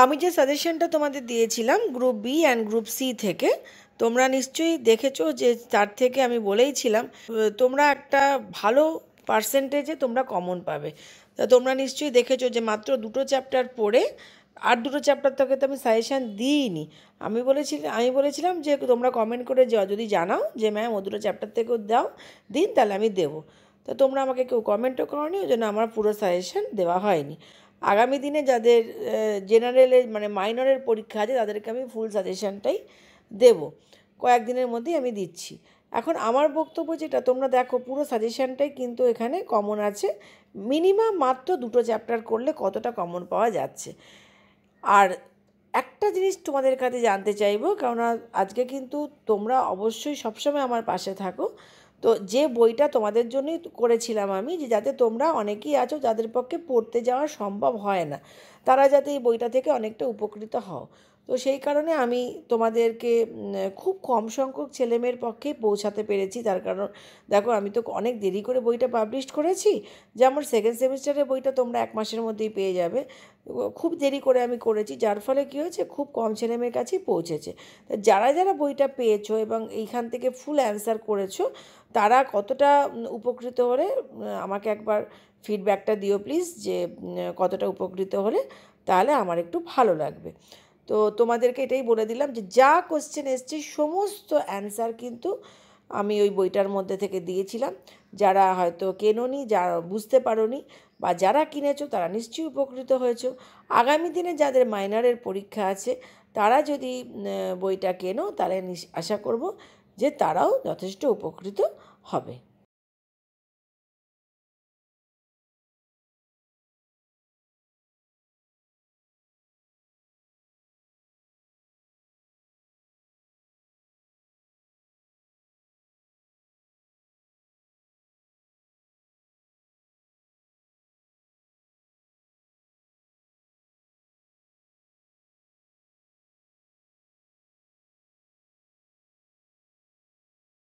আমি যে সাজেশনটা তোমাদের দিয়েছিলাম group B and group C থেকে, তোমরা নিশ্চয়ই দেখেছো যে তার থেকে আমি বলেইছিলাম তোমরা একটা ভালো পার্সেন্টেজে তোমরা কমন পাবে। তা তোমরা নিশ্চয়ই দেখেছো যে মাত্র দুটো চ্যাপ্টার পড়ে আর দুটো চ্যাপ্টার থেকে তো আমি সাজেশান দিইনি। আমি বলেছিলাম যে তোমরা কমেন্ট করে যদি জানাও যে ম্যাম ও দুটো চ্যাপ্টার থেকেও দাও দিন, তাহলে আমি দেবো। তো তোমরা আমাকে কেউ কমেন্টও করোনি, ওই জন্য আমার পুরো সাজেশান দেওয়া হয়নি। আগামী দিনে যাদের জেনারেলের মানে মাইনরের পরীক্ষা আছে তাদেরকে আমি ফুল সাজেশানটাই দেবো, কয়েকদিনের মধ্যেই আমি দিচ্ছি। এখন আমার বক্তব্য যেটা, তোমরা দেখো পুরো সাজেশানটাই কিন্তু এখানে কমন আছে। মিনিমাম মাত্র দুটো চ্যাপ্টার করলে কতটা কমন পাওয়া যাচ্ছে। আর একটা জিনিস তোমাদের কাছে জানতে চাইবো, কেননা আজকে কিন্তু তোমরা অবশ্যই সবসময় আমার পাশে থাকো। তো যে বইটা তোমাদের জন্যই করেছিলাম আমি, যে যাতে তোমরা অনেকেই আছো যাদের পক্ষে পড়তে যাওয়া সম্ভব হয় না, তারা যাতে এই বইটা থেকে অনেকটা উপকৃত হও। তো সেই কারণে আমি তোমাদেরকে খুব কম সংখ্যক ছেলেমেয়ের পক্ষেই পৌঁছাতে পেরেছি। তার কারণ দেখো, আমি তো অনেক দেরি করে বইটা পাবলিশ করেছি। যেমন সেকেন্ড সেমিস্টারের বইটা তোমরা 1 মাসের মধ্যেই পেয়ে যাবে, খুব দেরি করে আমি করেছি, যার ফলে কী হয়েছে, খুব কম ছেলেমেয়ের কাছেই পৌঁছেছে। তা যারা যারা বইটা পেয়েছো এবং এইখান থেকে ফুল অ্যান্সার করেছো, তারা কতটা উপকৃত হলে আমাকে একবার ফিডব্যাকটা দিও প্লিজ, যে কতটা উপকৃত হলে, তাহলে আমার একটু ভালো লাগবে। তো তোমাদেরকে এটাই বলে দিলাম যে যা কোশ্চেন এসছে সমস্ত অ্যান্সার কিন্তু আমি ওই বইটার মধ্যে থেকে দিয়েছিলাম। যারা হয়তো কেনোনি, যারা বুঝতে পারোনি, বা যারা কিনেছো তারা নিশ্চয়ই উপকৃত হয়েছো। আগামী দিনে যাদের মাইনরের পরীক্ষা আছে তারা যদি বইটা কেনো, তাহলে আশা করব যে তারাও যথেষ্ট উপকৃত হবে।